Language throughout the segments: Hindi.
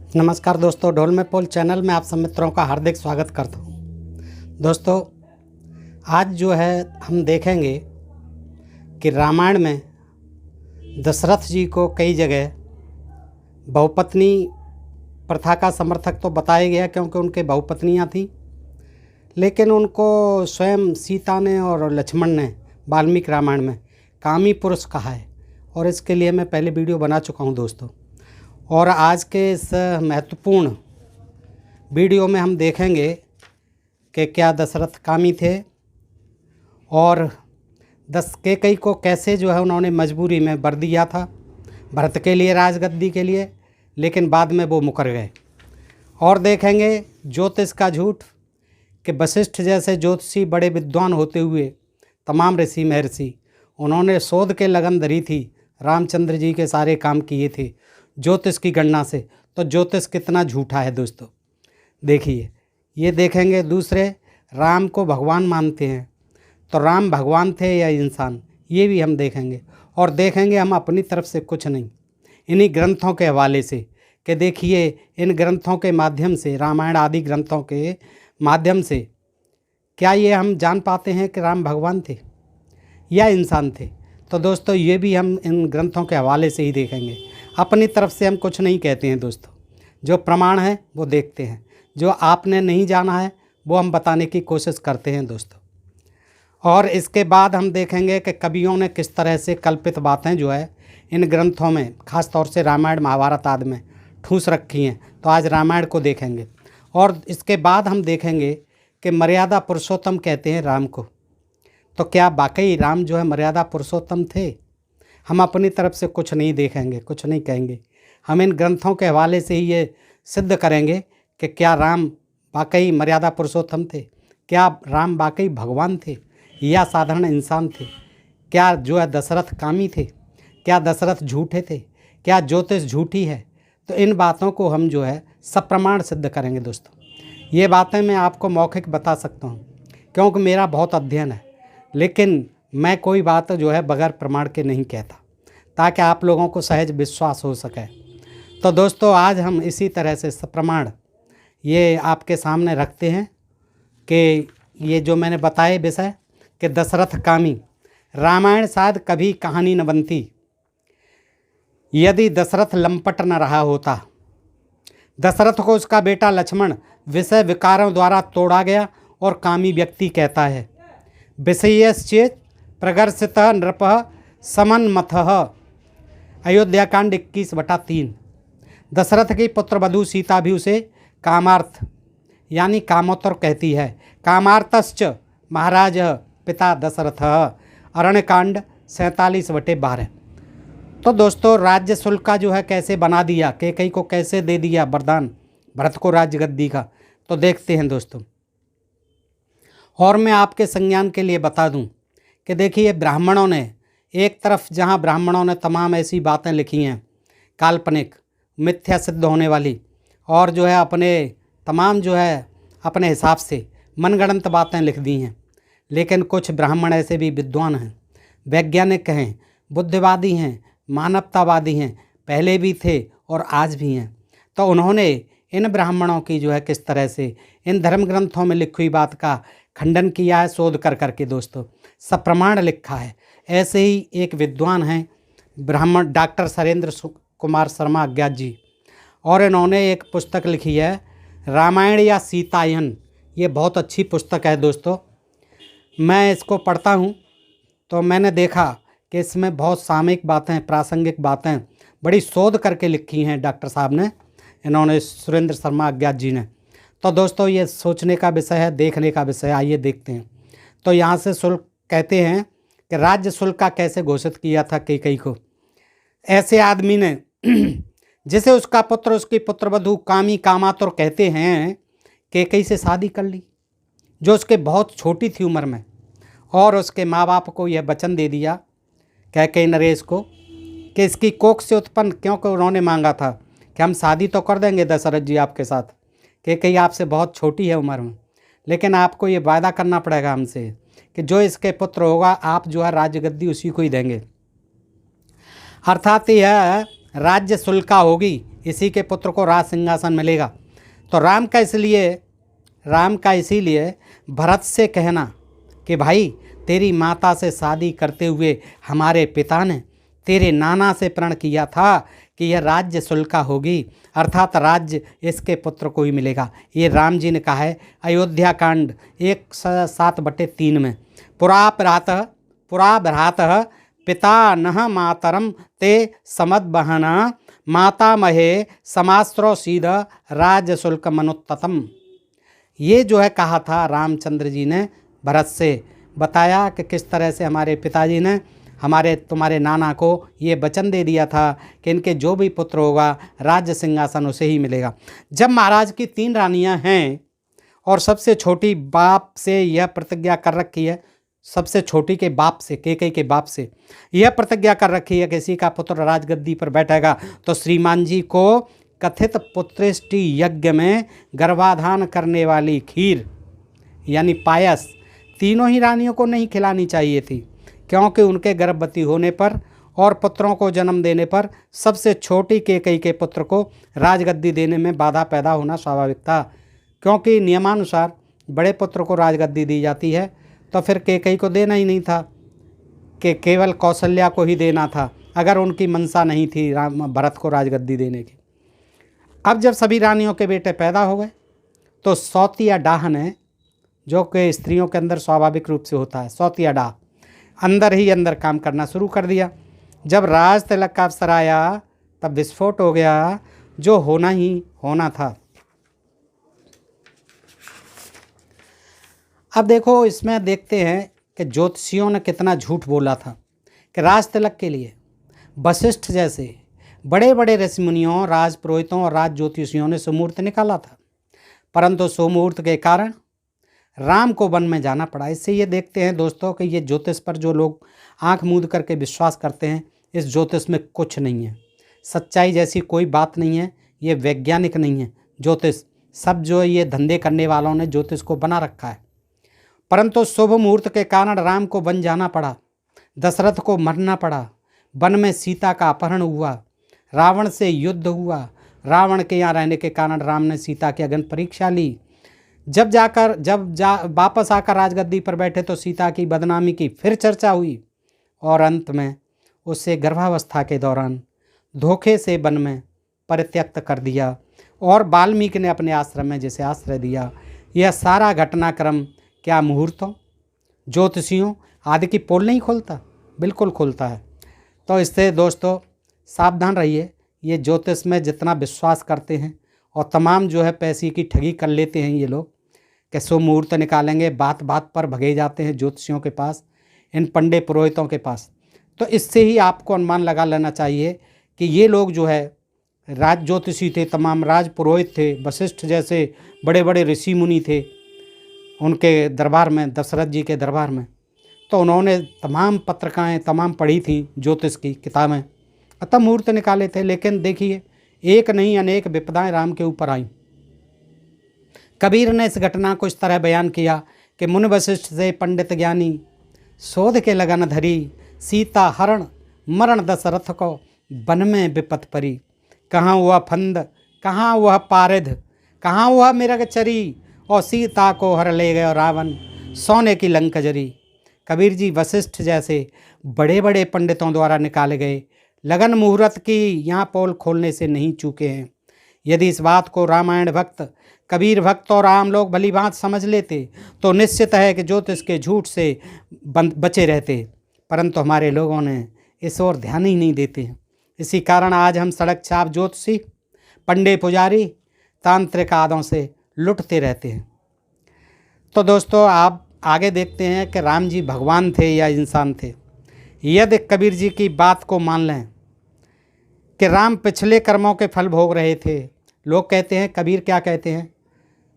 नमस्कार दोस्तों, ढोल में पोल चैनल में आप सब मित्रों का हार्दिक स्वागत करता हूँ। दोस्तों, आज जो है हम देखेंगे कि रामायण में दशरथ जी को कई जगह बहुपत्नी प्रथा का समर्थक तो बताया गया, क्योंकि उनके बहुपत्नियाँ थीं, लेकिन उनको स्वयं सीता ने और लक्ष्मण ने वाल्मीकि रामायण में कामी पुरुष कहा है, और इसके लिए मैं पहले वीडियो बना चुका हूँ दोस्तों। और आज के इस महत्वपूर्ण वीडियो में हम देखेंगे कि क्या दशरथ कामी थे और कैकई को कैसे जो है उन्होंने मजबूरी में वर दिया था भरत के लिए, राजगद्दी के लिए, लेकिन बाद में वो मुकर गए। और देखेंगे ज्योतिष का झूठ कि वशिष्ठ जैसे ज्योतिषी बड़े विद्वान होते हुए तमाम ऋषि महर्षि उन्होंने शोध के लगन धरी थी, रामचंद्र जी के सारे काम किए थे ज्योतिष की गणना से, तो ज्योतिष कितना झूठा है दोस्तों। देखिए, ये देखेंगे। दूसरे, राम को भगवान मानते हैं, तो राम भगवान थे या इंसान, ये भी हम देखेंगे। और देखेंगे हम अपनी तरफ से कुछ नहीं, इन्हीं ग्रंथों के हवाले से कि देखिए इन ग्रंथों के माध्यम से, रामायण आदि ग्रंथों के माध्यम से क्या ये हम जान पाते हैं कि राम भगवान थे या इंसान थे। तो दोस्तों, ये भी हम इन ग्रंथों के हवाले से ही देखेंगे। अपनी तरफ से हम कुछ नहीं कहते हैं दोस्तों, जो प्रमाण है वो देखते हैं, जो आपने नहीं जाना है वो हम बताने की कोशिश करते हैं दोस्तों। और इसके बाद हम देखेंगे कि कवियों ने किस तरह से कल्पित बातें जो है इन ग्रंथों में, ख़ास तौर से रामायण महाभारत आदि में ठूस रखी हैं। तो आज रामायण को देखेंगे। और इसके बाद हम देखेंगे कि मर्यादा पुरुषोत्तम कहते हैं राम को, तो क्या वाकई राम जो है मर्यादा पुरुषोत्तम थे। हम अपनी तरफ से कुछ नहीं देखेंगे, कुछ नहीं कहेंगे। हम इन ग्रंथों के हवाले से ही ये सिद्ध करेंगे कि क्या राम वाकई मर्यादा पुरुषोत्तम थे, क्या राम वाकई भगवान थे या साधारण इंसान थे, क्या जो है दशरथ कामी थे, क्या दशरथ झूठे थे, क्या ज्योतिष झूठी है। तो इन बातों को हम जो है सप्रमाण सिद्ध करेंगे दोस्तों। ये बातें मैं आपको मौखिक बता सकता हूँ, क्योंकि मेरा बहुत अध्ययन है, लेकिन मैं कोई बात जो है बगैर प्रमाण के नहीं कहता, ताकि आप लोगों को सहज विश्वास हो सके। तो दोस्तों, आज हम इसी तरह से सप्रमाण ये आपके सामने रखते हैं कि ये जो मैंने बताए विषय कि दशरथ कामी, रामायण शायद कभी कहानी न बनती यदि दशरथ लंपट न रहा होता। दशरथ को उसका बेटा लक्ष्मण विषय विकारों द्वारा तोड़ा गया और कामी व्यक्ति कहता है। विषयश्चेत प्रगर्षितः नृपः समन्मथः। अयोध्याकांड 21/3। दशरथ की पुत्रवधू सीता भी उसे कामार्थ यानी कामोत्तर कहती है। कामार्थश्च महाराज पिता दशरथ। अरण्यकांड 47/12। तो दोस्तों, राज्य शुल्क का जो है कैसे बना दिया, कैकई को कैसे दे दिया वरदान भरत को राजगद्दी का, तो देखते हैं दोस्तों। और मैं आपके संज्ञान के लिए बता दूं कि देखिए, ब्राह्मणों ने एक तरफ, जहां ब्राह्मणों ने तमाम ऐसी बातें लिखी हैं काल्पनिक, मिथ्या सिद्ध होने वाली, और जो है अपने तमाम जो है अपने हिसाब से मनगढ़ंत बातें लिख दी हैं, लेकिन कुछ ब्राह्मण ऐसे भी विद्वान हैं, वैज्ञानिक हैं, बुद्धिवादी हैं, मानवतावादी हैं, पहले भी थे और आज भी हैं। तो उन्होंने इन ब्राह्मणों की जो है किस तरह से इन धर्म ग्रंथों में लिखी हुई बात का खंडन किया है, शोध कर करके दोस्तों सप्रमाण लिखा है। ऐसे ही एक विद्वान हैं ब्राह्मण डॉक्टर सरेंद्र कुमार शर्मा अज्ञात जी, और इन्होंने एक पुस्तक लिखी है रामायण या सीतायन। ये बहुत अच्छी पुस्तक है दोस्तों। मैं इसको पढ़ता हूँ तो मैंने देखा कि इसमें बहुत सामयिक बातें, प्रासंगिक बातें बड़ी शोध करके लिखी हैं डॉक्टर साहब ने, इन्होंने सुरेंद्र शर्मा अज्ञात जी ने। तो दोस्तों, ये सोचने का विषय है, देखने का विषय है। आइए देखते हैं। तो यहाँ से शुल्क कहते हैं कि राज्य शुल्क का कैसे घोषित किया था कैकई को। ऐसे आदमी ने जिसे उसका पुत्र, उसकी पुत्रवधू कामी कामातुर कहते हैं, कैकई से शादी कर ली, जो उसके बहुत छोटी थी उम्र में, और उसके माँ बाप को यह वचन दे दिया कैकई नरेश को कि इसकी कोख से उत्पन्न, क्योंकि उन्होंने मांगा था कि हम शादी तो कर देंगे दशरथ जी आपके साथ, कैकई आपसे बहुत छोटी है उम्र में, लेकिन आपको ये वायदा करना पड़ेगा हमसे कि जो इसके पुत्र होगा आप जो है राजगद्दी उसी को ही देंगे। अर्थात यह राज्य शुल्का होगी, इसी के पुत्र को राज सिंहासन मिलेगा। तो राम का इसीलिए भरत से कहना कि भाई तेरी माता से शादी करते हुए हमारे पिता ने तेरे नाना से प्रण किया था कि यह राज्य शुल्का होगी, अर्थात राज्य इसके पुत्र को ही मिलेगा। ये राम जी ने कहा है अयोध्या कांड 1:7/3 में। पुरा भ्रातः पिता नह मातरम ते समद्बहना माता महे समास्त्रो सीध राज्य शुल्क मनुत्ततम। ये जो है कहा था रामचंद्र जी ने भरत से, बताया कि किस तरह से हमारे पिताजी ने तुम्हारे नाना को ये वचन दे दिया था कि इनके जो भी पुत्र होगा राज्य सिंहासन उसे ही मिलेगा। जब महाराज की 3 रानियां हैं और सबसे छोटी बाप से यह प्रतिज्ञा कर रखी है, सबसे छोटी के बाप से, कैकेयी के बाप से यह प्रतिज्ञा कर रखी है कि किसी का पुत्र राजगद्दी पर बैठेगा, तो श्रीमान जी को कथित पुत्रेष्टि यज्ञ में गर्भाधान करने वाली खीर यानी पायस तीनों ही रानियों को नहीं खिलानी चाहिए थी, क्योंकि उनके गर्भवती होने पर और पुत्रों को जन्म देने पर सबसे छोटी कैकेयी के पुत्र को राजगद्दी देने में बाधा पैदा होना स्वाभाविक था। क्योंकि नियमानुसार बड़े पुत्र को राजगद्दी दी जाती है, तो फिर कैकेयी को देना ही नहीं था, कि केवल कौशल्या को ही देना था, अगर उनकी मनसा नहीं थी भरत को राजगद्दी देने की। अब जब सभी रानियों के बेटे पैदा हो गए, तो सौतिया डाह ने, जो कि स्त्रियों के अंदर स्वाभाविक रूप से होता है, सौतिया डाह अंदर ही अंदर काम करना शुरू कर दिया। जब राज तिलक का अवसर आया तब विस्फोट हो गया, जो होना ही होना था। अब देखो, इसमें देखते हैं कि ज्योतिषियों ने कितना झूठ बोला था कि राज तिलक के लिए वशिष्ठ जैसे बड़े बड़े ऋषि मुनियों, राज पुरोहितों और राज ज्योतिषियों ने सुमुहूर्त निकाला था, परंतु सुमुहूर्त के कारण राम को वन में जाना पड़ा। इससे ये देखते हैं दोस्तों कि ये ज्योतिष पर जो लोग आंख मूंद करके विश्वास करते हैं, इस ज्योतिष में कुछ नहीं है, सच्चाई जैसी कोई बात नहीं है, ये वैज्ञानिक नहीं है ज्योतिष। सब जो ये धंधे करने वालों ने ज्योतिष को बना रखा है। परंतु शुभ मुहूर्त के कारण राम को वन जाना पड़ा, दशरथ को मरना पड़ा, वन में सीता का अपहरण हुआ, रावण से युद्ध हुआ, रावण के यहाँ रहने के कारण राम ने सीता की अग्नि परीक्षा ली। वापस आकर राजगद्दी पर बैठे तो सीता की बदनामी की फिर चर्चा हुई, और अंत में उसे गर्भावस्था के दौरान धोखे से वन में परित्यक्त कर दिया, और वाल्मीकि ने अपने आश्रम में जिसे आश्रय दिया। यह सारा घटनाक्रम क्या मुहूर्तों, ज्योतिषियों आदि की पोल नहीं खोलता? बिल्कुल खोलता है। तो इससे दोस्तों सावधान रहिए। ये ज्योतिष में जितना विश्वास करते हैं और तमाम जो है पैसे की ठगी कर लेते हैं ये लोग, कि शुभ मुहूर्त निकालेंगे, बात बात पर भगे जाते हैं ज्योतिषियों के पास, इन पंडे पुरोहितों के पास। तो इससे ही आपको अनुमान लगा लेना चाहिए कि ये लोग जो है राज ज्योतिषी थे, तमाम राज पुरोहित थे, वशिष्ठ जैसे बड़े बड़े ऋषि मुनि थे उनके दरबार में, दशरथ जी के दरबार में। तो उन्होंने तमाम पत्रिकाएँ तमाम पढ़ी थी ज्योतिष की किताबें, अतः मुहूर्त निकाले थे। लेकिन देखिए, एक नहीं अनेक विपदाएं राम के ऊपर आईं। कबीर ने इस घटना को इस तरह बयान किया कि मुनि वशिष्ठ से पंडित ज्ञानी शोध के लगन धरी, सीता हरण मरण दशरथ को वन में विपत परी। कहाँ हुआ फंद, कहाँ हुआ पारिध, कहाँ हुआ मृगचरी, और सीता को हर ले गए रावण सोने की लंक जरी। कबीर जी वशिष्ठ जैसे बड़े बड़े पंडितों द्वारा निकाले गए लगन मुहूर्त की यहाँ पोल खोलने से नहीं चूके हैं। यदि इस बात को रामायण भक्त, कबीर भक्त और आम लोग भली भांत समझ लेते तो निश्चित है कि ज्योतिष के झूठ से बचे रहते, परंतु हमारे लोगों ने इस ओर ध्यान ही नहीं देते। इसी कारण आज हम सड़क छाप ज्योतिषी, पंडे पुजारी, तांत्रिक आदों से लुटते रहते हैं। तो दोस्तों आप आगे देखते हैं कि राम जी भगवान थे या इंसान थे। यदि कबीर जी की बात को मान लें कि राम पिछले कर्मों के फल भोग रहे थे, लोग कहते हैं, कबीर क्या कहते हैं,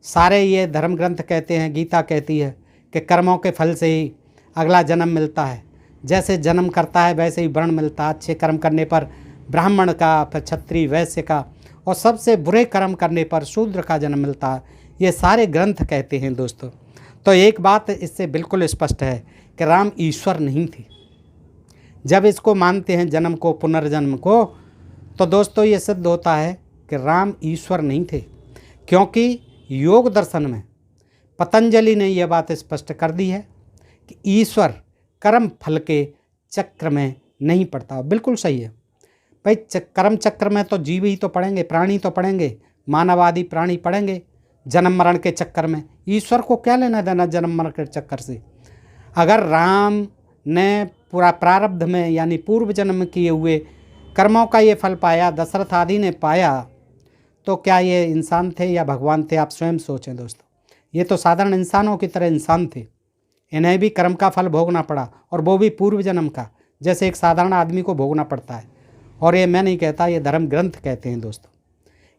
सारे ये धर्म ग्रंथ कहते हैं, गीता कहती है कि कर्मों के फल से ही अगला जन्म मिलता है। जैसे जन्म करता है वैसे ही वर्ण मिलता है। अच्छे कर्म करने पर ब्राह्मण का, फिर क्षत्रिय वैश्य का, और सबसे बुरे कर्म करने पर शूद्र का जन्म मिलता है। ये सारे ग्रंथ कहते हैं दोस्तों। तो एक बात इससे बिल्कुल स्पष्ट है कि राम ईश्वर नहीं थे। जब इसको मानते हैं जन्म को, पुनर्जन्म को, तो दोस्तों ये सिद्ध होता है कि राम ईश्वर नहीं थे, क्योंकि योग दर्शन में पतंजलि ने यह बात स्पष्ट कर दी है कि ईश्वर कर्म फल के चक्र में नहीं पड़ता। बिल्कुल सही है भाई, कर्म चक्र में तो जीव ही तो पड़ेंगे, प्राणी तो पड़ेंगे, मानवादि प्राणी पड़ेंगे जन्म मरण के चक्कर में। ईश्वर को क्या लेना देना जन्म मरण के चक्कर से। अगर राम ने पूरा प्रारब्ध में यानी पूर्व जन्म किए हुए कर्मों का ये फल पाया, दशरथ आदि ने पाया, तो क्या ये इंसान थे या भगवान थे? आप स्वयं सोचें दोस्तों। ये तो साधारण इंसानों की तरह इंसान थे, इन्हें भी कर्म का फल भोगना पड़ा, और वो भी पूर्व जन्म का, जैसे एक साधारण आदमी को भोगना पड़ता है। और ये मैं नहीं कहता, ये धर्म ग्रंथ कहते हैं दोस्तों।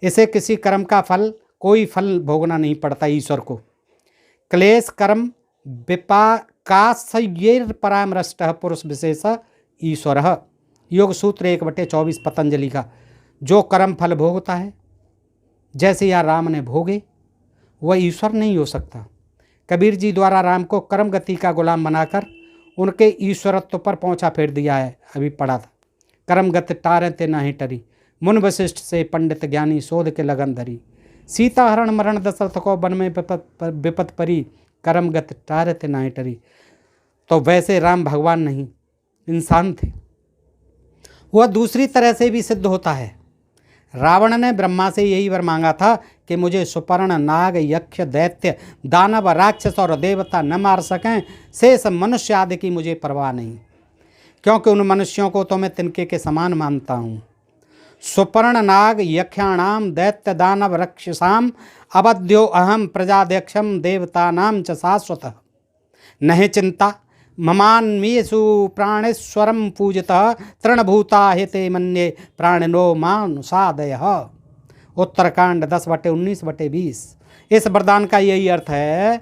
इसे किसी कर्म का फल, कोई फल भोगना नहीं पड़ता ईश्वर को। क्लेश कर्म विपाकाशयैर परामृष्टः पुरुष विशेष ईश्वर। योग सूत्र 1/24 पतंजलि का। जो कर्म फल भोगता है, जैसे यहाँ राम ने भोगे, वह ईश्वर नहीं हो सकता। कबीर जी द्वारा राम को कर्म गति का गुलाम बनाकर उनके ईश्वरत्व पर पहुँचा फेर दिया है। अभी पढ़ा था, कर्म गति टारते नहीं टरी, मुन वशिष्ठ से पंडित ज्ञानी शोध के लगन धरी। सीता हरण मरण दशरथ को वन में विपत परी, कर्म गति टारते नहीं टरी। तो वैसे राम भगवान नहीं, इंसान थे। वह दूसरी तरह से भी सिद्ध होता है। रावण ने ब्रह्मा से यही वर मांगा था कि मुझे सुपर्ण, नाग, यक्ष, दैत्य, दानव, राक्षस और देवता न मार सकें, शेष मनुष्य आदि की मुझे परवाह नहीं, क्योंकि उन मनुष्यों को तो मैं तिनके के समान मानता हूँ। सुपर्ण, नाग, यक्षाणाम, दैत्य, दानव, रक्षसाम अवध्यो अहम प्रजाध्यक्षम देवतानाम च शाश्वतः। नहीं चिंता ममान्येषु प्राणेश्वरम पूजितः, तृणभूता हिते मन्ये प्राणिनो मानुषादयः। उत्तरकांड 10/19/20। इस वरदान का यही अर्थ है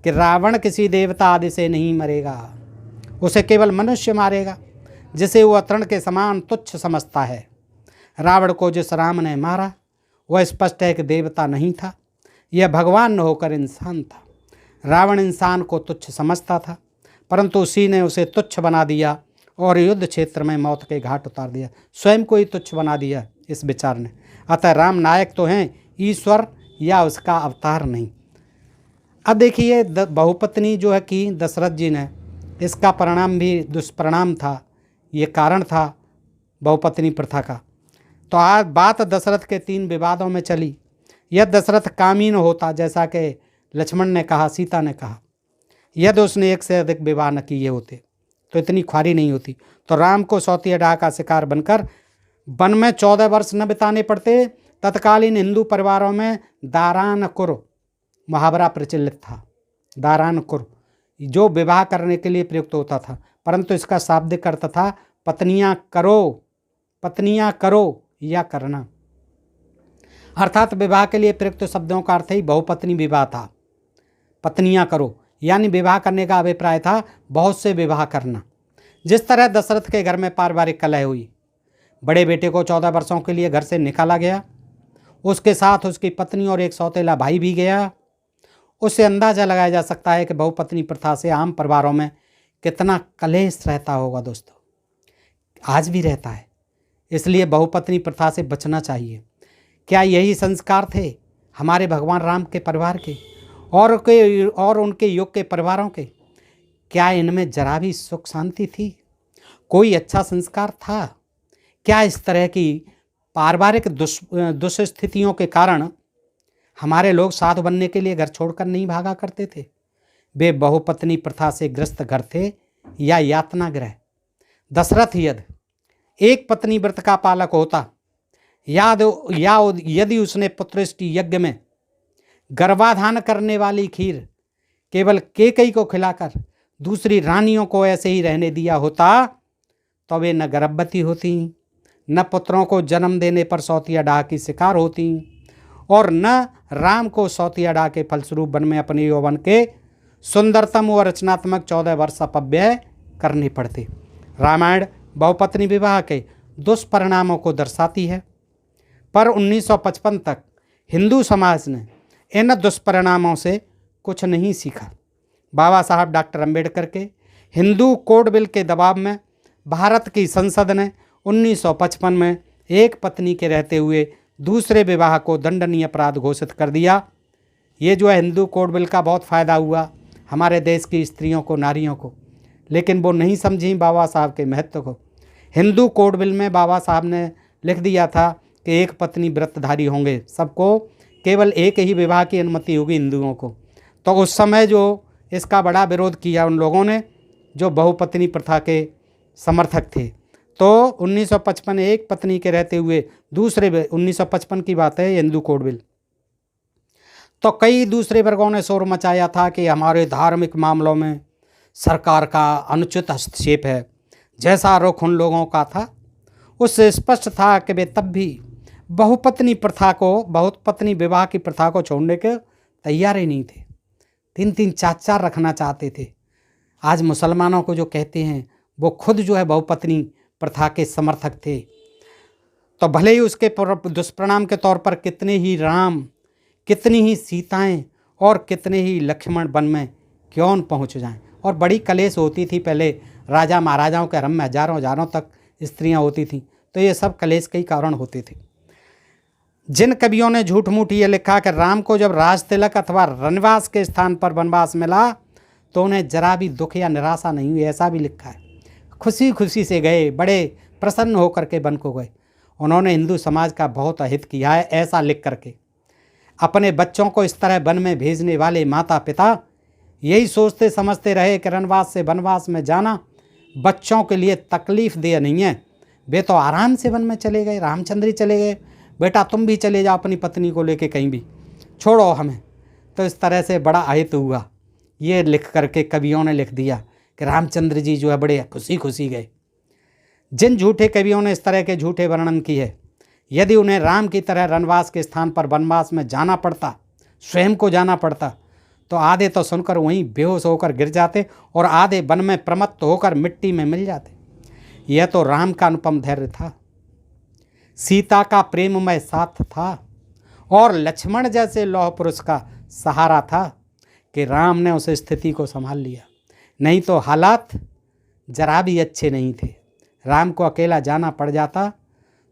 कि रावण किसी देवता आदि से नहीं मरेगा, उसे केवल मनुष्य मारेगा, जिसे वह तृण के समान तुच्छ समझता है। रावण को जिस राम ने मारा, वह स्पष्ट है कि देवता नहीं था, यह भगवान न होकर इंसान था। रावण इंसान को तुच्छ समझता था, परंतु उसी ने उसे तुच्छ बना दिया और युद्ध क्षेत्र में मौत के घाट उतार दिया। स्वयं को ही तुच्छ बना दिया इस विचार ने। अतः राम नायक तो हैं, ईश्वर या उसका अवतार नहीं। अब देखिए, बहुपत्नी जो है कि दशरथ जी ने, इसका परिणाम भी दुष्परिणाम था, ये कारण था बहुपत्नी प्रथा का। तो आज बात दशरथ के 3 विवादों में चली। यह दशरथ कामीन होता, जैसा कि लक्ष्मण ने कहा, सीता ने कहा, यदि उसने 1 से अधिक विवाह न किए होते तो इतनी ख्वारी नहीं होती, तो राम को सौतिया डाह का शिकार बनकर वन में 14 वर्ष न बिताने पड़ते। तत्कालीन हिंदू परिवारों में दारानकुर मुहावरा प्रचलित था। दारानकुर जो विवाह करने के लिए प्रयुक्त होता था, परंतु इसका शाब्दिक अर्थ था पत्नियां करो, पत्नियां करो या करना। अर्थात विवाह के लिए प्रयुक्त शब्दों का अर्थ ही बहुपत्नी विवाह था। पत्नियां करो यानी विवाह करने का अभिप्राय था बहुत से विवाह करना। जिस तरह दशरथ के घर में पारिवारिक कलह हुई, बड़े बेटे को 14 वर्षों के लिए घर से निकाला गया, उसके साथ उसकी पत्नी और एक सौतेला भाई भी गया। उससे अंदाज़ा लगाया जा सकता है कि बहुपत्नी प्रथा से आम परिवारों में कितना कलेश रहता होगा दोस्तों। आज भी रहता है, इसलिए बहुपत्नी प्रथा से बचना चाहिए। क्या यही संस्कार थे हमारे भगवान राम के परिवार के और उनके युग के परिवारों के? क्या इनमें जरा भी सुख शांति थी? कोई अच्छा संस्कार था? क्या इस तरह की पारिवारिक दुस्स्थितियों के कारण हमारे लोग साधु बनने के लिए घर छोड़कर नहीं भागा करते थे? वे बहुपत्नी प्रथा से ग्रस्त घर थे या यातना गृह? दशरथ यदि एक पत्नी व्रत का पालक होता या यदि उसने पुत्रष्टि यज्ञ में गर्भाधान करने वाली खीर केवल कैकेयी को खिलाकर दूसरी रानियों को ऐसे ही रहने दिया होता, तो वे न गर्भवती होती, न पुत्रों को जन्म देने पर सौतिया डाह की शिकार होती, और न राम को सौतिया डाह के फलस्वरूप वन में अपने यौवन के सुंदरतम व रचनात्मक 14 वर्ष अपव्यय करने पड़ते। रामायण बहुपत्नी विवाह के दुष्परिणामों को दर्शाती है, पर 1955 तक हिंदू समाज ने इन दुष्परिणामों से कुछ नहीं सीखा। बाबा साहब डॉक्टर अंबेडकर के हिंदू कोड बिल के दबाव में भारत की संसद ने 1955 में एक पत्नी के रहते हुए दूसरे विवाह को दंडनीय अपराध घोषित कर दिया। ये जो है हिंदू कोड बिल का बहुत फ़ायदा हुआ हमारे देश की स्त्रियों को, नारियों को, लेकिन वो नहीं समझी बाबा साहब के महत्व को। हिंदू कोड बिल में बाबा साहब ने लिख दिया था कि एक पत्नी व्रतधारी होंगे, सबको केवल एक ही विवाह की अनुमति होगी हिंदुओं को। तो उस समय जो इसका बड़ा विरोध किया उन लोगों ने जो बहुपत्नी प्रथा के समर्थक थे। तो 1955 एक पत्नी के रहते हुए दूसरे 1955 की बात है हिंदू कोड बिल। तो कई दूसरे वर्गों ने शोर मचाया था कि हमारे धार्मिक मामलों में सरकार का अनुचित हस्तक्षेप है। जैसा रुख उन लोगों का था उससे स्पष्ट था कि वे तब भी बहुपत्नी विवाह की प्रथा को छोड़ने के तैयार ही नहीं थे। 3-3 4-4 रखना चाहते थे। आज मुसलमानों को जो कहते हैं वो खुद जो है बहुपत्नी प्रथा के समर्थक थे। तो भले ही उसके दुष्परिणाम के तौर पर कितने ही राम, कितनी ही सीताएं और कितने ही लक्ष्मण वन में क्यों न पहुँच जाएं। और बड़ी कलेश होती थी पहले, राजा महाराजाओं के हरम में हजारों तक स्त्रियां होती थीं। तो ये सब कलेश के ही कारण होते थे। जिन कवियों ने झूठ मूठ ये लिखा कि राम को जब राज तिलक अथवा वनवास के स्थान पर वनवास मिला तो उन्हें जरा भी दुख या निराशा नहीं हुई, ऐसा भी लिखा है। खुशी खुशी से गए, बड़े प्रसन्न होकर के वन को गए। उन्होंने हिंदू समाज का बहुत अहित किया है, ऐसा लिख करके। अपने बच्चों को इस तरह वन में भेजने वाले माता पिता यही सोचते समझते रहे कि वनवास से वनवास में जाना बच्चों के लिए तकलीफ देह नहीं है। वे तो आराम से वन में चले गए, रामचंद्र ही चले गए, बेटा तुम भी चले जाओ अपनी पत्नी को लेके कहीं भी, छोड़ो हमें। तो इस तरह से बड़ा अहित हुआ। ये लिख करके कवियों ने लिख दिया कि रामचंद्र जी जो है बड़े खुशी खुशी गए। जिन झूठे कवियों ने इस तरह के झूठे वर्णन किए, यदि उन्हें राम की तरह वनवास के स्थान पर वनवास में जाना पड़ता, स्वयं को जाना पड़ता, तो आधे तो सुनकर वहीं बेहोश होकर गिर जाते और आधे वन में प्रमत्त होकर मिट्टी में मिल जाते। यह तो राम का अनुपम धैर्य था, सीता का प्रेममय साथ था और लक्ष्मण जैसे लौह पुरुष का सहारा था कि राम ने उस स्थिति को संभाल लिया। नहीं तो हालात जरा भी अच्छे नहीं थे। राम को अकेला जाना पड़ जाता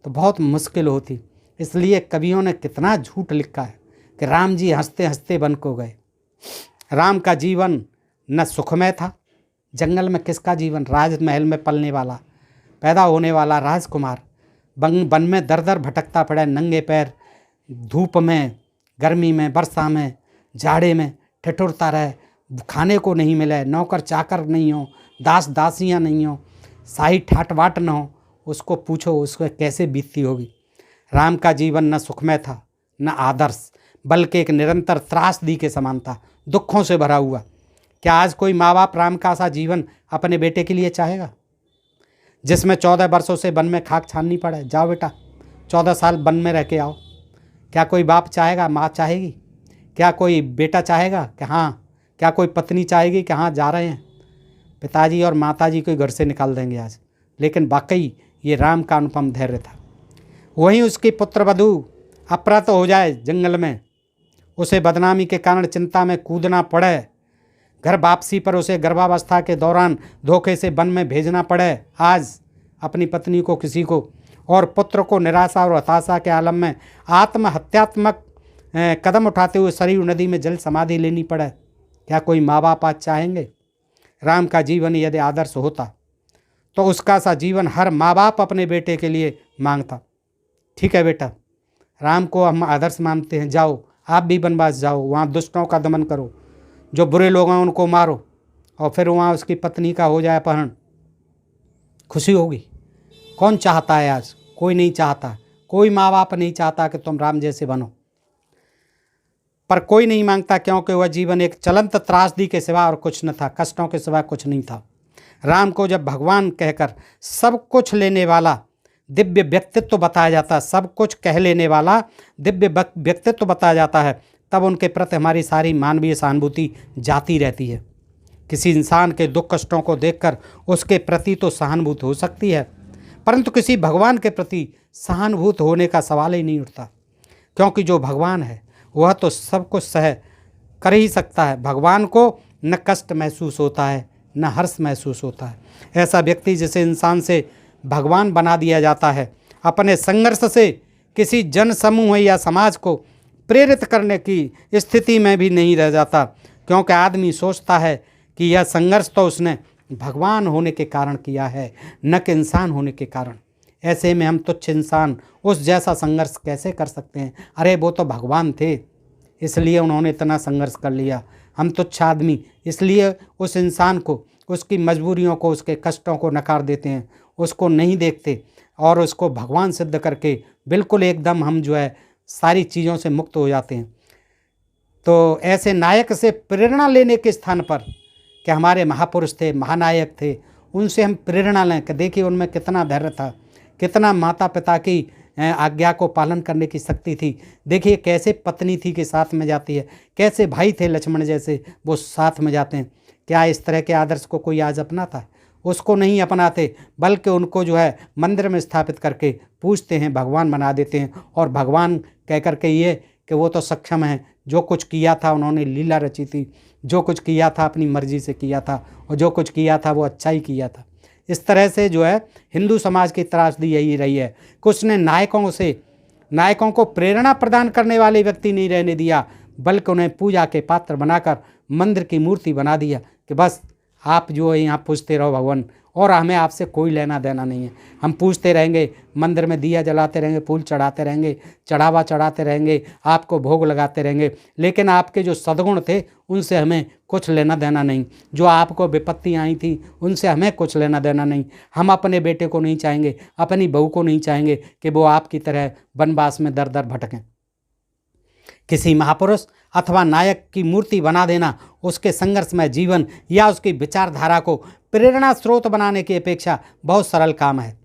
तो बहुत मुश्किल होती। इसलिए कवियों ने कितना झूठ लिखा है कि राम जी हंसते हंसते वन को गए। राम का जीवन न सुखमय था। जंगल में किसका जीवन? राजमहल में पलने वाला, पैदा होने वाला राजकुमार वन में दर दर भटकता पड़ा, नंगे पैर, धूप में, गर्मी में, वर्षा में, जाड़े में ठिठुरता रहे, खाने को नहीं मिले, नौकर चाकर नहीं हो, दास दासियाँ नहीं हो, शाही ठाट बाट न हो। उसको पूछो उसको कैसे बीतती होगी। राम का जीवन न सुखमय था न आदर्श, बल्कि एक निरंतर त्रासदी के समान था, दुखों से भरा हुआ। क्या आज कोई माँ बाप राम का सा जीवन अपने बेटे के लिए चाहेगा, जिसमें 14 वर्षों से वन में खाक छाननी पड़े? जाओ बेटा 14 साल वन में रह के आओ। क्या कोई बाप चाहेगा? माँ चाहेगी? क्या कोई बेटा चाहेगा कि हाँ? क्या कोई पत्नी चाहेगी कि हाँ जा रहे हैं? पिताजी और माताजी को घर से निकाल देंगे आज। लेकिन वाकई ये राम का अनुपम धैर्य था। वहीं उसकी पुत्रवधू अपहृत हो जाए जंगल में, उसे बदनामी के कारण चिंता में कूदना पड़े, घर वापसी पर उसे गर्भावस्था के दौरान धोखे से वन में भेजना पड़े आज अपनी पत्नी को, किसी को, और पुत्र को निराशा और हताशा के आलम में आत्महत्यात्मक कदम उठाते हुए सरयू नदी में जल समाधि लेनी पड़े। क्या कोई माँ बाप आज चाहेंगे? राम का जीवन यदि आदर्श होता तो उसका सा जीवन हर माँ बाप अपने बेटे के लिए मांगता। ठीक है बेटा, राम को हम आदर्श मानते हैं, जाओ आप भी वनवास जाओ, वहाँ दुष्टों का दमन करो, जो बुरे लोग हैं उनको मारो, और फिर वहाँ उसकी पत्नी का हो जाए अपहरण। खुशी होगी? कौन चाहता है आज? कोई नहीं चाहता। कोई माँ बाप नहीं चाहता कि तुम राम जैसे बनो, पर कोई नहीं मांगता क्योंकि वह जीवन एक चलंत त्रासदी के सिवा और कुछ न था, कष्टों के सिवा कुछ नहीं था। राम को जब भगवान कहकर सब कुछ लेने वाला दिव्य व्यक्तित्व बताया जाता है, सब कुछ कह लेने वाला दिव्य व्यक्तित्व बताया जाता है, तब उनके प्रति हमारी सारी मानवीय सहानुभूति जाती रहती है। किसी इंसान के दुख कष्टों को देखकर उसके प्रति तो सहानुभूति हो सकती है, परंतु किसी भगवान के प्रति सहानुभूत होने का सवाल ही नहीं उठता, क्योंकि जो भगवान है वह तो सब कुछ सह कर ही सकता है। भगवान को न कष्ट महसूस होता है न हर्ष महसूस होता है। ऐसा व्यक्ति जिसे इंसान से भगवान बना दिया जाता है, अपने संघर्ष से किसी जन समूह या समाज को प्रेरित करने की स्थिति में भी नहीं रह जाता, क्योंकि आदमी सोचता है कि यह संघर्ष तो उसने भगवान होने के कारण किया है, न कि इंसान होने के कारण। ऐसे में हम तुच्छ इंसान उस जैसा संघर्ष कैसे कर सकते हैं? अरे वो तो भगवान थे, इसलिए उन्होंने इतना संघर्ष कर लिया। हम तुच्छ आदमी इसलिए उस इंसान को, उसकी मजबूरियों को, उसके कष्टों को नकार देते हैं, उसको नहीं देखते और उसको भगवान सिद्ध करके बिल्कुल एकदम हम जो है सारी चीज़ों से मुक्त हो जाते हैं। तो ऐसे नायक से प्रेरणा लेने के स्थान पर, कि हमारे महापुरुष थे, महानायक थे, उनसे हम प्रेरणा लें कि देखिए उनमें कितना धैर्य था, कितना माता पिता की आज्ञा को पालन करने की शक्ति थी। देखिए कैसे पत्नी थी कि साथ में जाती है, कैसे भाई थे लक्ष्मण जैसे वो साथ में जाते हैं। क्या इस तरह के आदर्श को कोई आज अपनाता है? उसको नहीं अपनाते, बल्कि उनको जो है मंदिर में स्थापित करके पूजते हैं, भगवान बना देते हैं। और भगवान कह करके ये कि वो तो सक्षम है, जो कुछ किया था उन्होंने लीला रची थी, जो कुछ किया था अपनी मर्जी से किया था, और जो कुछ किया था वो अच्छा ही किया था। इस तरह से जो है हिंदू समाज की त्रासदी यही रही है कि उसने नायकों को प्रेरणा प्रदान करने वाले व्यक्ति नहीं रहने दिया, बल्कि उन्हें पूजा के पात्र बनाकर मंदिर की मूर्ति बना दिया कि बस आप जो है यहाँ पूजते रहो भगवान, और हमें आपसे कोई लेना देना नहीं है। हम पूजते रहेंगे, मंदिर में दिया जलाते रहेंगे, फूल चढ़ाते रहेंगे, चढ़ावा चढ़ाते रहेंगे, आपको भोग लगाते रहेंगे, लेकिन आपके जो सद्गुण थे उनसे हमें कुछ लेना देना नहीं। जो आपको विपत्ति आई थी उनसे हमें कुछ लेना देना नहीं। हम अपने बेटे को नहीं चाहेंगे, अपनी बहू को नहीं चाहेंगे कि वो आपकी तरह वनवास में दर दर भटकें। किसी महापुरुष अथवा नायक की मूर्ति बना देना उसके संघर्षमय जीवन या उसकी विचारधारा को प्रेरणा स्रोत बनाने की अपेक्षा बहुत सरल काम है।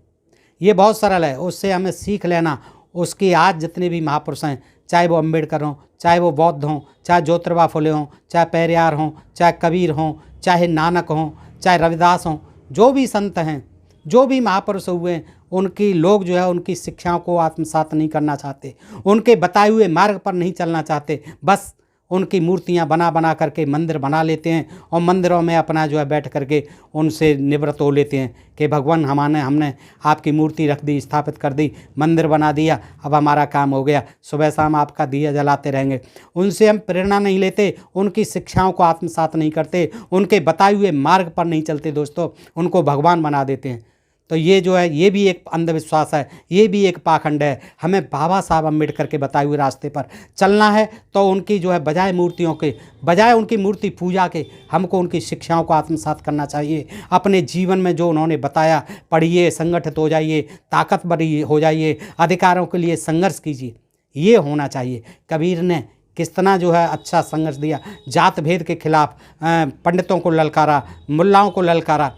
ये बहुत सरल है, उससे हमें सीख लेना। उसकी आज जितने भी महापुरुष हैं, चाहे वो अम्बेडकर हों, चाहे वो बौद्ध हों, चाहे ज्योतिबा फुले हों, चाहे पेरियार हों, चाहे कबीर हों, चाहे नानक हों, चाहे रविदास हों, जो भी संत हैं, जो भी महापुरुष हुए, उनकी लोग जो है उनकी शिक्षाओं को आत्मसात नहीं करना चाहते, उनके बताए हुए मार्ग पर नहीं चलना चाहते। बस उनकी मूर्तियां बना बना करके मंदिर बना लेते हैं और मंदिरों में अपना जो है बैठ करके उनसे निवृत्त हो लेते हैं कि भगवान हमने आपकी मूर्ति रख दी, स्थापित कर दी, मंदिर बना दिया, अब हमारा काम हो गया, सुबह शाम आपका दिया जलाते रहेंगे। उनसे हम प्रेरणा नहीं लेते, उनकी शिक्षाओं को आत्मसात नहीं करते, उनके बताए हुए मार्ग पर नहीं चलते दोस्तों, उनको भगवान बना देते हैं। तो ये जो है ये भी एक अंधविश्वास है, ये भी एक पाखंड है। हमें बाबा साहब अम्बेडकर के बताए हुए रास्ते पर चलना है तो उनकी जो है बजाय मूर्तियों के, बजाय उनकी मूर्ति पूजा के, हमको उनकी शिक्षाओं को आत्मसात करना चाहिए। अपने जीवन में जो उन्होंने बताया, पढ़िए, संगठित हो जाइए, ताकतवर हो जाइए, अधिकारों के लिए संघर्ष कीजिए, ये होना चाहिए। कबीर ने कितना जो है अच्छा संघर्ष दिया, जात भेद के खिलाफ पंडितों को ललकारा, मुल्लाओं को ललकारा।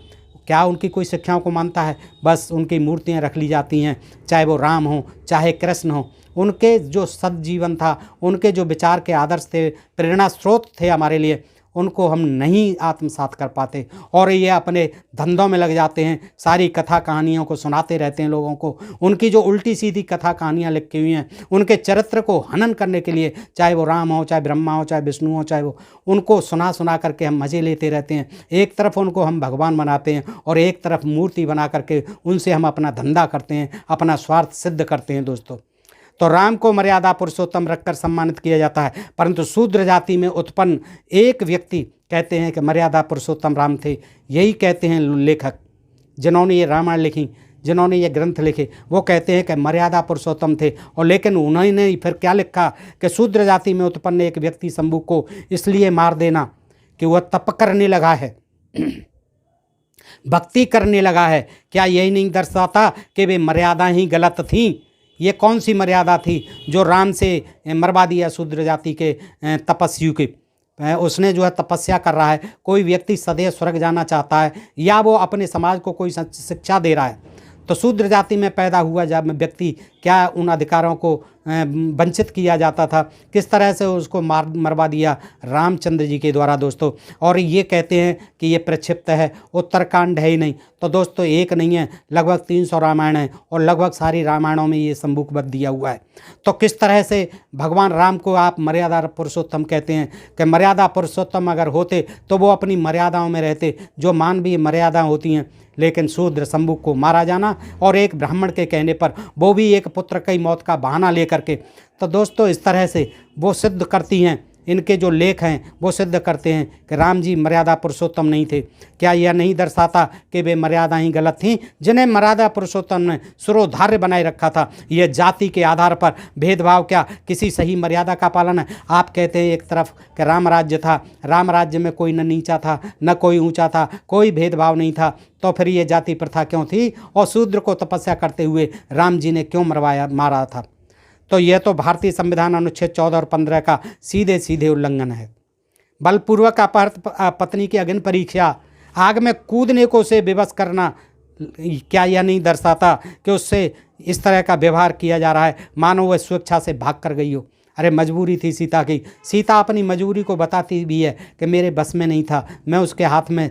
क्या उनकी कोई शिक्षाओं को मानता है? बस उनकी मूर्तियां रख ली जाती हैं, चाहे वो राम हो, चाहे कृष्ण हो। उनके जो सद्जीवन था, उनके जो विचार के आदर्श थे, प्रेरणा स्रोत थे हमारे लिए, उनको हम नहीं आत्मसात कर पाते और ये अपने धंधों में लग जाते हैं, सारी कथा कहानियों को सुनाते रहते हैं लोगों को। उनकी जो उल्टी सीधी कथा कहानियाँ लिखी हुई हैं, उनके चरित्र को हनन करने के लिए, चाहे वो राम हो, चाहे ब्रह्मा हो, चाहे विष्णु हो, चाहे वो, उनको सुना सुना करके हम मज़े लेते रहते हैं। एक तरफ उनको हम भगवान बनाते हैं और एक तरफ मूर्ति बना करके उनसे हम अपना धंधा करते हैं, अपना स्वार्थ सिद्ध करते हैं दोस्तों। तो राम को मर्यादा पुरुषोत्तम रखकर सम्मानित किया जाता है, परंतु शूद्र जाति में उत्पन्न एक व्यक्ति कहते हैं कि मर्यादा पुरुषोत्तम राम थे। यही कहते हैं लेखक जिन्होंने ये रामायण लिखी, जिन्होंने ये ग्रंथ लिखे, वो कहते हैं कि मर्यादा पुरुषोत्तम थे। और लेकिन उन्होंने फिर क्या लिखा कि शूद्र जाति में उत्पन्न एक व्यक्ति शंभू को इसलिए मार देना कि वह तप करने लगा है, भक्ति करने लगा है। क्या यही नहीं दर्शाता कि वे मर्यादा ही गलत थीं? ये कौन सी मर्यादा थी जो राम से मरवा दिया शूद्र जाति के तपस्वी के? उसने जो है तपस्या कर रहा है, कोई व्यक्ति सदैव स्वर्ग जाना चाहता है या वो अपने समाज को कोई शिक्षा दे रहा है, तो शूद्र जाति में पैदा हुआ जब व्यक्ति क्या उन अधिकारों को वंचित किया जाता था, किस तरह से उसको मरवा दिया रामचंद्र जी के द्वारा दोस्तों। और ये कहते हैं कि ये प्रक्षिप्त है, उत्तरकांड है ही नहीं। तो दोस्तों एक नहीं है, लगभग 300 रामायण है और लगभग सारी रामायणों में ये संबूकबद्ध दिया हुआ है। तो किस तरह से भगवान राम को आप मर्यादा पुरुषोत्तम कहते हैं कि मर्यादा पुरुषोत्तम अगर होते तो वो अपनी मर्यादाओं में रहते, जो मानवीय मर्यादा होती हैं। लेकिन शूद्र शंभू को मारा जाना और एक ब्राह्मण के कहने पर, वो भी एक पुत्र की मौत का बहाना लेकर के। तो दोस्तों इस तरह से वो सिद्ध करती हैं, इनके जो लेख हैं वो सिद्ध करते हैं कि राम जी मर्यादा पुरुषोत्तम नहीं थे। क्या यह नहीं दर्शाता कि वे मर्यादा ही गलत थीं, जिन्हें मर्यादा पुरुषोत्तम ने सुरोधार्य बनाए रखा था? यह जाति के आधार पर भेदभाव क्या किसी सही मर्यादा का पालन है? आप कहते हैं एक तरफ कि राम राज्य था, राम राज्य में कोई न नीचा था न कोई ऊंचा था, कोई भेदभाव नहीं था, तो फिर ये जाति प्रथा क्यों थी? और शूद्र को तपस्या करते हुए राम जी ने क्यों मारा था? तो यह तो भारतीय संविधान अनुच्छेद 14 और 15 का सीधे सीधे उल्लंघन है। बलपूर्वक अपहृत पत्नी की अग्नि परीक्षा, आग में कूदने को उसे विवश करना, क्या यह नहीं दर्शाता कि उससे इस तरह का व्यवहार किया जा रहा है मानो वह स्वेच्छा से भाग कर गई हो? अरे मजबूरी थी सीता की। सीता अपनी मजबूरी को बताती भी है कि मेरे बस में नहीं था, मैं उसके हाथ में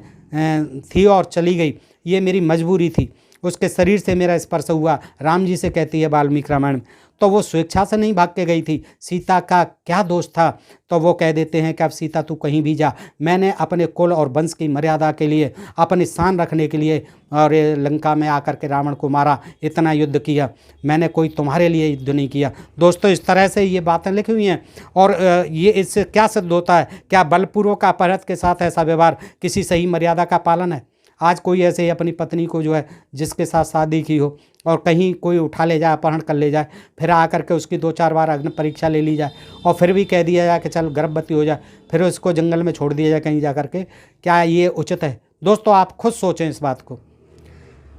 थी और चली गई, ये मेरी मजबूरी थी, उसके शरीर से मेरा स्पर्श हुआ, राम जी से कहती है वाल्मीकि रामायण। तो वो स्वेच्छा से नहीं भाग के गई थी, सीता का क्या दोष था? तो वो कह देते हैं कि अब सीता तू कहीं भी जा, मैंने अपने कुल और वंश की मर्यादा के लिए, अपनी शान रखने के लिए और लंका में आकर के रावण को मारा, इतना युद्ध किया, मैंने कोई तुम्हारे लिए युद्ध नहीं किया। दोस्तों इस तरह से ये बातें लिखी हुई हैं। और ये इससे क्या सिद्ध होता है? क्या बलपूर्वक अपहृत के साथ ऐसा व्यवहार किसी सही मर्यादा का पालन है? आज कोई ऐसे ही अपनी पत्नी को जो है जिसके साथ शादी की हो और कहीं कोई उठा ले जाए, अपहरण कर ले जाए, फिर आकर के उसकी 2-4 बार अग्नि परीक्षा ले ली जाए और फिर भी कह दिया जाए कि चल गर्भवती हो जाए, फिर उसको जंगल में छोड़ दिया जाए कहीं जा कर के, क्या ये उचित है? दोस्तों आप खुद सोचें इस बात को।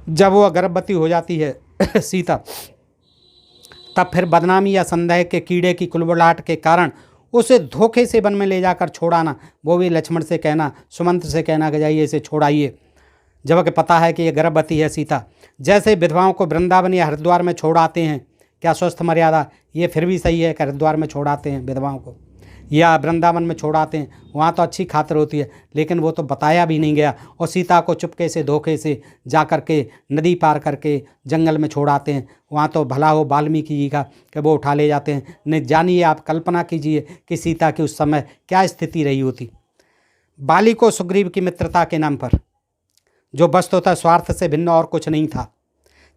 जब वो गर्भवती हो जाती है सीता, तब फिर बदनामी या संदेह के कीड़े की कुलबुलाहट के कारण उसे धोखे से वन में ले जाकर छोड़ाना, वो भी लक्ष्मण से कहना, सुमंत्र से कहना कि जाइए इसे छोड़ाइए, जबकि पता है कि ये गर्भवती है सीता। जैसे विधवाओं को वृंदावन या हरिद्वार में छोड़ाते हैं, क्या स्वस्थ मर्यादा? ये फिर भी सही है कि हरिद्वार में छोड़ाते हैं विधवाओं को या वृंदावन में छोड़ाते हैं, वहाँ तो अच्छी खातिर होती है, लेकिन वो तो बताया भी नहीं गया। और सीता को चुपके से धोखे से जा कर के नदी पार करके जंगल में छोड़ाते हैं, वहाँ तो भला हो वाल्मीकि जी का कि वो उठा ले जाते हैं। नहीं जानिए, आप कल्पना कीजिए कि सीता की उस समय क्या स्थिति रही होती। बाली को सुग्रीव की मित्रता के नाम पर, जो वस्तुतः स्वार्थ से भिन्न और कुछ नहीं था,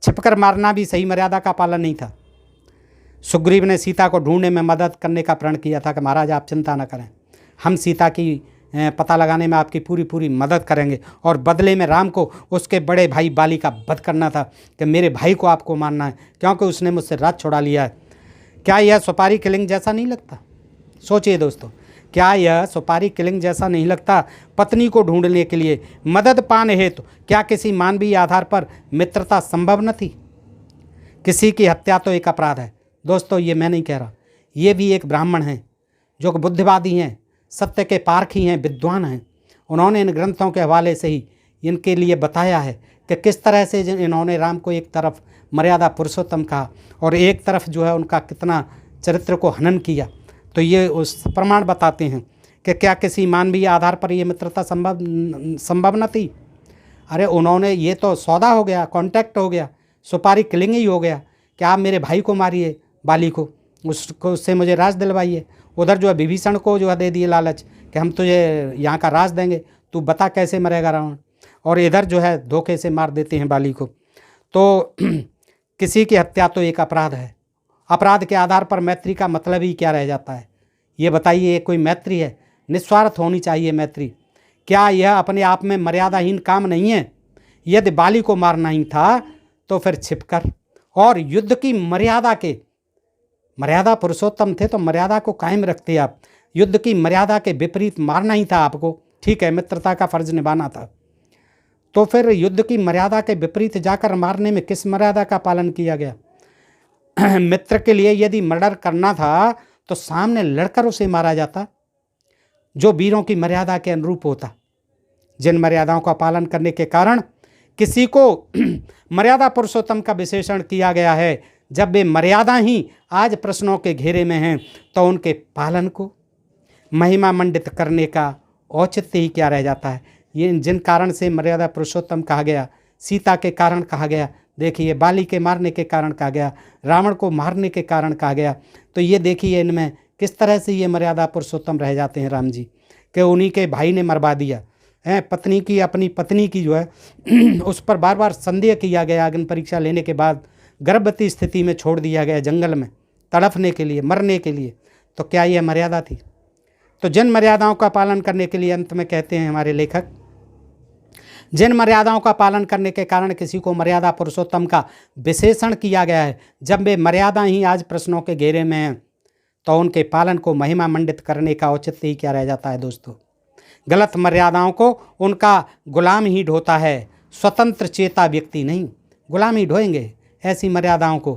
छिपकर मारना भी सही मर्यादा का पालन नहीं था। सुग्रीव ने सीता को ढूंढने में मदद करने का प्रण किया था कि महाराज आप चिंता न करें, हम सीता की पता लगाने में आपकी पूरी पूरी मदद करेंगे। और बदले में राम को उसके बड़े भाई बाली का वध करना था कि मेरे भाई को आपको मारना है क्योंकि उसने मुझसे राज छुड़ा लिया है। क्या यह सुपारी किलिंग जैसा नहीं लगता? सोचिए दोस्तों, क्या यह सुपारी किलिंग जैसा नहीं लगता? पत्नी को ढूंढने के लिए मदद पाने हेतु क्या किसी मानवीय आधार पर मित्रता संभव न थी? किसी की हत्या तो एक अपराध है दोस्तों, ये मैं नहीं कह रहा, ये भी एक ब्राह्मण हैं जो बुद्धिवादी हैं, सत्य के पारखी हैं, विद्वान हैं। उन्होंने इन ग्रंथों के हवाले से ही इनके लिए बताया है कि किस तरह से इन्होंने राम को एक तरफ मर्यादा पुरुषोत्तम कहा और एक तरफ जो है उनका कितना चरित्र को हनन किया। तो ये उस प्रमाण बताते हैं कि क्या किसी मानवीय आधार पर ये मित्रता संभव न थी? अरे उन्होंने, ये तो सौदा हो गया, कॉन्टैक्ट हो गया, सुपारी किलिंग ही हो गया कि आप मेरे भाई को मारिए, बाली को, उससे मुझे राज दिलवाइए। उधर जो है विभीषण को जो है दे दिए लालच कि हम तुझे यहाँ का राज देंगे, तू बता कैसे मरेगा रावण, और इधर जो है धोखे से मार देते हैं बाली को। तो किसी की हत्या तो एक अपराध है, अपराध के आधार पर मैत्री का मतलब ही क्या रह जाता है? ये बताइए, कोई मैत्री है? निस्वार्थ होनी चाहिए मैत्री। क्या यह अपने आप में मर्यादाहीन काम नहीं है? यदि बाली को मारना ही था तो फिर छिपकर और युद्ध की मर्यादा पुरुषोत्तम थे तो मर्यादा को कायम रखते आप। युद्ध की मर्यादा के विपरीत मारना ही था आपको, ठीक है, मित्रता का फर्ज निभाना था, तो फिर युद्ध की मर्यादा के विपरीत जाकर मारने में किस मर्यादा का पालन किया गया? मित्र के लिए यदि मर्डर करना था तो सामने लड़कर उसे मारा जाता, जो वीरों की मर्यादा के अनुरूप होता। जिन मर्यादाओं का पालन करने के कारण किसी को मर्यादा पुरुषोत्तम का विशेषण किया गया है, जब वे मर्यादा ही आज प्रश्नों के घेरे में हैं, तो उनके पालन को महिमा मंडित करने का औचित्य ही क्या रह जाता है। ये जिन कारण से मर्यादा पुरुषोत्तम कहा गया, सीता के कारण कहा गया, देखिए बाली के मारने के कारण कहा गया, रावण को मारने के कारण कहा गया, तो ये देखिए इनमें किस तरह से ये मर्यादा पुरुषोत्तम रह जाते हैं राम जी, कि उन्हीं के भाई ने मरवा दिया है। पत्नी की, अपनी पत्नी की जो है उस पर बार बार संदेह किया गया, अग्नि परीक्षा लेने के बाद गर्भवती स्थिति में छोड़ दिया गया जंगल में तड़फने के लिए, मरने के लिए। तो क्या यह मर्यादा थी? तो जिन मर्यादाओं का पालन करने के लिए, अंत में कहते हैं हमारे लेखक, जिन मर्यादाओं का पालन करने के कारण किसी को मर्यादा पुरुषोत्तम का विशेषण किया गया है, जब वे मर्यादा ही आज प्रश्नों के घेरे में हैं, तो उनके पालन को महिमा मंडित करने का औचित्य ही क्या रह जाता है दोस्तों। गलत मर्यादाओं को उनका गुलाम ही ढोता है, स्वतंत्र चेता व्यक्ति नहीं। गुलाम ही ढोएंगे ऐसी मर्यादाओं को,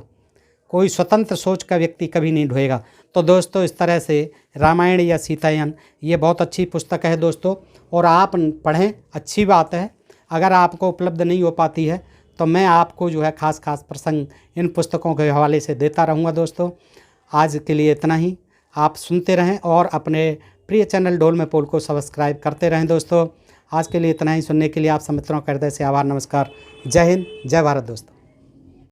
कोई स्वतंत्र सोच का व्यक्ति कभी नहीं ढोएगा। तो दोस्तों इस तरह से रामायण या सीतायन ये बहुत अच्छी पुस्तक है दोस्तों, और आप पढ़ें, अच्छी बात है। अगर आपको उपलब्ध नहीं हो पाती है तो मैं आपको जो है खास प्रसंग इन पुस्तकों के हवाले से देता रहूँगा दोस्तों। आज के लिए इतना ही। आप सुनते रहें और अपने प्रिय चैनल ढोल में पोल को सब्सक्राइब करते रहें दोस्तों। आज के लिए इतना ही। सुनने के लिए आप सब मित्रों का हृदय से आभार, नमस्कार, जय हिंद, जय भारत दोस्तों।